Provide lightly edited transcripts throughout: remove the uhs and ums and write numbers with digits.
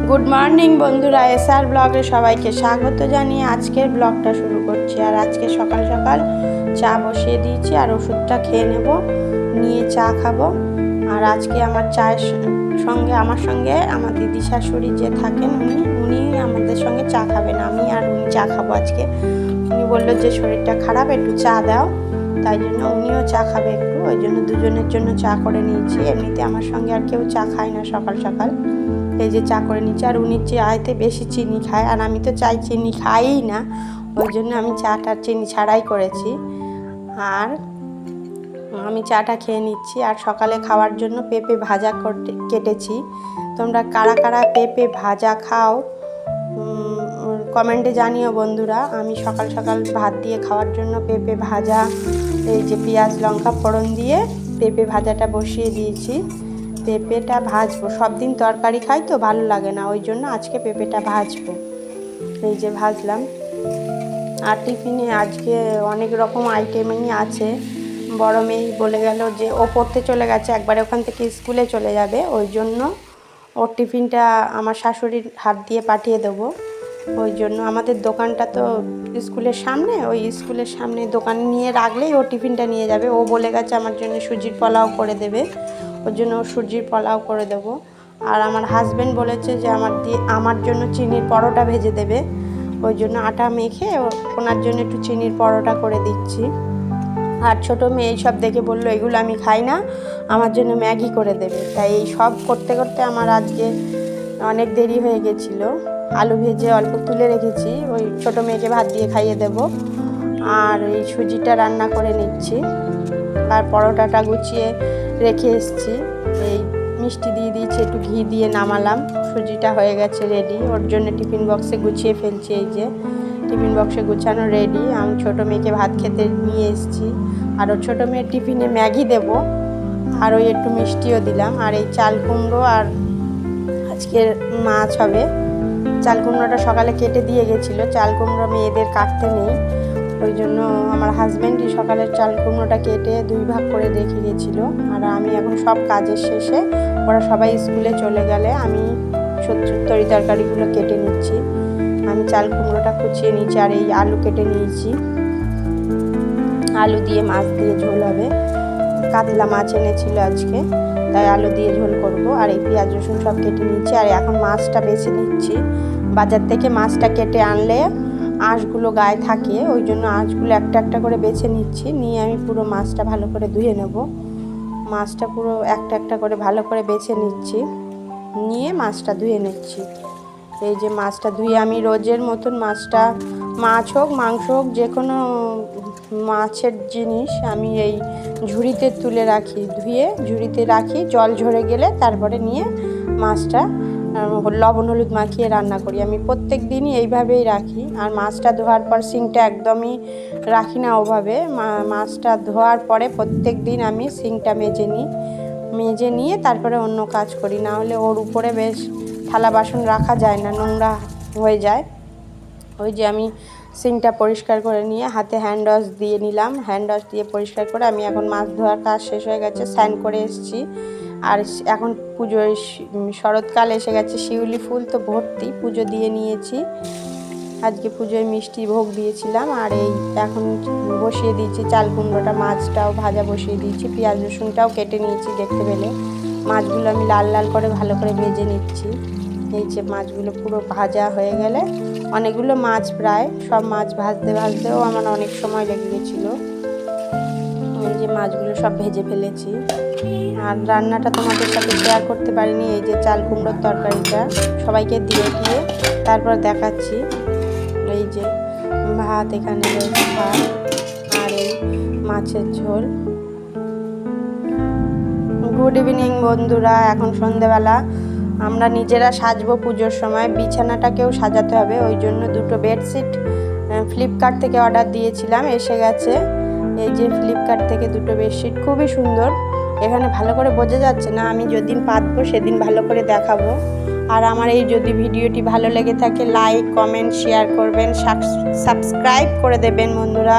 Good morning বন্ধুরা, SR ব্লগে সবাইকে স্বাগত জানিয়ে আজকের ব্লগটা শুরু করছি। আর আজকে সকাল সকাল চা বসিয়ে দিয়েছি আর ওষুধটা খেয়ে নেব, নিয়ে চা খাবো। আর আজকে আমার চায়ের সঙ্গে আমার দিদি শাশুড়ি যে থাকেন উনি আমাদের সঙ্গে চা খাবেন, আমি আর উনি চা খাবো আজকে। উনি বললো যে শরীরটা খারাপ, একটু চা দাও, তাই জন্য উনিও চা খাবে একটু, ওই জন্য দুজনের জন্য চা করে নিয়েছি। এমনিতে আমার সঙ্গে আর কেউ চা খায় না সকাল সকাল, এই যে চা করে নিচ্ছি। আর উনি চাইতে বেশি চিনি খায়, আর আমি তো চাই চিনি খাইই না, ওই জন্য আমি চাটা চিনি ছাড়াই করেছি। আর আমি চাটা খেয়ে নিচ্ছি। আর সকালে খাওয়ার জন্য পেঁপে ভাজা কেটেছি। তোমরা কারা কারা পেঁপে ভাজা খাও কমেন্টে জানিও বন্ধুরা। আমি সকাল সকাল ভাত দিয়ে খাওয়ার জন্য পেঁপে ভাজা, এই যে পেঁয়াজ লঙ্কা ফোড়ন দিয়ে পেঁপে ভাজাটা বসিয়ে দিয়েছি। পেঁপেটা ভাজবো, সব দিন তরকারি খাই তো ভালো লাগে না, ওই জন্য আজকে পেঁপেটা ভাজবো। এই যে ভাজলাম। আর টিফিনে আজকে অনেক রকম আইটেমই আছে। বড় মেয়ে বলে গেল যে ও পড়তে চলে গেছে, একবারে ওখান থেকে স্কুলে চলে যাবে, ওই জন্য ওর টিফিনটা আমার শাশুড়ির হাত দিয়ে পাঠিয়ে দেবো। ওই জন্য আমাদের দোকানটা তো স্কুলের সামনে, ওই স্কুলের সামনে দোকান নিয়ে রাখলেই ও টিফিনটা নিয়ে যাবে। ও বলে গেছে আমার জন্য সুজির পোলাও করে দেবে, ওর জন্য সুজির পোলাও করে দেবো। আর আমার হাজব্যান্ড বলেছে যে আমার জন্য চিনির পরোটা ভেজে দেবে, ওই জন্য আটা মেখে ওনার জন্য একটু চিনির পরোটা করে দিচ্ছি। আর ছোটো মেয়ে এইসব দেখে বললো এগুলো আমি খাই না, আমার জন্য ম্যাগি করে দেবে। তাই এই সব করতে করতে আমার আজকে অনেক দেরি হয়ে গেছিলো। আলু ভেজে অল্প তুলে রেখেছি, ওই ছোটো মেয়েকে ভাত দিয়ে খাইয়ে দেব। আর এই সুজিটা রান্না করে নিচ্ছি, আর পরোটাটা গুছিয়ে রেখে এসেছি। এই মিষ্টি দিয়ে দিয়েছি, একটু ঘি দিয়ে নামালাম। সুজিটা হয়ে গেছে রেডি, ওর জন্য টিফিন বক্সে গুছিয়ে ফেলছি। এই যে টিফিন বক্সে গুছানো রেডি। আমি ছোটো মেয়েকে ভাত খেতে নিয়ে এসেছি, আর ওর ছোটো মেয়ের টিফিনে ম্যাগি দেব, আর ওই একটু মিষ্টিও দিলাম। আর এই চাল কুমড়ো আর আজকের মাছ হবে। চাল কুমড়োটা সকালে কেটে দিয়ে গেছিলো, চাল কুমড়ো মেয়েদের কাটতে নেই, ওই জন্য আমার হাজব্যান্ডই সকালের চাল কুমড়োটা কেটে 2 ভাগ করে রেখে গেছিলো। আর আমি এখন সব কাজের শেষে ওরা সবাই স্কুলে চলে গেলে আমি তরি তরকারিগুলো কেটে নিচ্ছি। আমি চাল কুমড়োটা কুচিয়ে নিচ্ছি, আর এই আলু কেটে নিয়েছি, আলু দিয়ে মাছ দিয়ে ঝোল হবে। কাতলা মাছ এনেছিল আজকে, তাই আলু দিয়ে ঝোল করব। আর এই পেঁয়াজ রসুন সব কেটে নিচ্ছি। আর এখন মাছটা বেছে নিচ্ছি, বাজার থেকে মাছটা কেটে আনলে আঁশগুলো গায়ে থাকে, ওই জন্য আঁশগুলো একটা একটা করে বেছে নিচ্ছি। নিয়ে আমি পুরো মাছটা ভালো করে ধুয়ে নেব। মাছটা পুরো একটা একটা করে ভালো করে বেছে নিচ্ছি, নিয়ে মাছটা ধুয়ে নিচ্ছি। এই যে মাছটা ধুয়ে আমি রোজের মতন মাছটা, মাছ হোক মাংস হোক যে কোনো মাছের জিনিস আমি এই ঝুড়িতে তুলে রাখি, ধুয়ে ঝুড়িতে রাখি, জল ঝরে গেলে তারপরে নিয়ে মাছটা লবণ হলুদ মাখিয়ে রান্না করি। আমি প্রত্যেক দিনই এইভাবেই রাখি। আর মাছটা ধোয়ার পর সিংটা একদমই রাখি না ওভাবে, মাছটা ধোয়ার পরে প্রত্যেক দিন আমি সিংটা মেজে নিয়ে তারপরে অন্য কাজ করি, না হলে ওর উপরে বেশ থালা বাসন রাখা যায় না, নোংরা হয়ে যায়। ওই যে আমি সিংটা পরিষ্কার করে নিয়ে হাতে হ্যান্ড ওয়াশ দিয়ে নিলাম, হ্যান্ড ওয়াশ দিয়ে পরিষ্কার করে আমি এখন মাছ ধোয়ার কাজ শেষ হয়ে গেছে, স্নান করে এসেছি। আর এখন পুজোর শরৎকাল এসে গেছে, শিউলি ফুল তো ভর্তি, পুজো দিয়ে নিয়েছি। আজকে পুজোয় মিষ্টি ভোগ দিয়েছিলাম। আর এই এখন বসিয়ে দিয়েছি চাল কুমড়োটা, মাছটাও ভাজা বসিয়ে দিয়েছি, পেঁয়াজ রসুনটাও কেটে নিয়েছি দেখতে পেলে। মাছগুলো আমি লাল লাল করে ভালো করে ভেজে নিচ্ছি। এই যে মাছগুলো পুরো ভাজা হয়ে গেলে, অনেকগুলো মাছ প্রায়, সব মাছ ভাজতেও আমার অনেক সময় লেগে গেছিলো। এই যে মাছগুলো সব ভেজে ফেলেছি। আর রান্নাটা তোমাদের সাথে শেয়ার করতে পারিনি, এই যে চাল কুমড়োর তরকারিটা সবাইকে দিয়ে তারপর দেখাচ্ছি। এই যে ভাত, এখানে রয়েছে ভাত আর এই মাছের ঝোল। গুড ইভিনিং বন্ধুরা, এখন সন্ধেবেলা আমরা নিজেরা সাজবো পুজোর সময়, বিছানাটাকেও সাজাতে হবে, ওই জন্য 2টো বেডশিট ফ্লিপকার্ট থেকে অর্ডার দিয়েছিলাম, এসে গেছে। এই যে ফ্লিপকার্ট থেকে 2টো বেডশিট, খুবই সুন্দর। এখানে ভালো করে বোঝা যাচ্ছে না, আমি যেদিন পাতবো সেদিন ভালো করে দেখাবো। আর আমার এই যদি ভিডিওটি ভালো লেগে থাকে লাইক কমেন্ট শেয়ার করবেন, সাবস্ক্রাইব করে দেবেন বন্ধুরা।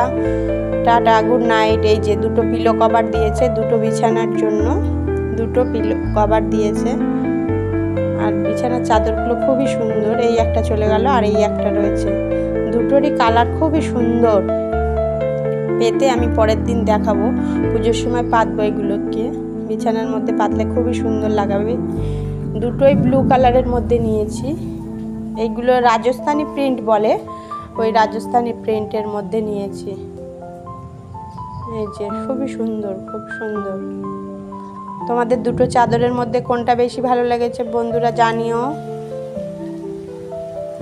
Tata, good night. এই যে 2টো পিলো কভার দিয়েছে, 2টো বিছানার জন্য 2টো পিলো কভার দিয়েছে। আর বিছানার চাদরগুলো খুবই সুন্দর। এই একটা চলে গেল আর এই একটা রয়েছে, দুটোরই কালার খুবই সুন্দর। পেতে আমি পরের দিন দেখাবো, পুজোর সময় পাতবো এগুলোকে, বিছানার মধ্যে পাতলে খুবই সুন্দর লাগাবে। দুটোই ব্লু কালারের মধ্যে নিয়েছি। এইগুলো রাজস্থানি প্রিন্ট বলে, ওই রাজস্থানি প্রিন্টের মধ্যে নিয়েছি। এই যে খুবই সুন্দর, খুব সুন্দর। তোমাদের দুটো চাদরের মধ্যে কোনটা বেশি ভালো লেগেছে বন্ধুরা জানিও।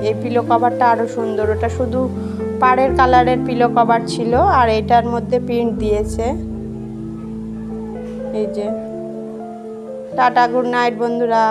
এই পিলো কভারটা আরও সুন্দর, ওটা শুধু পাড়ের কালারের পিলো কভার ছিল আর এটার মধ্যে প্রিন্ট দিয়েছে। এই যে টাটা, গুড নাইট বন্ধুরা।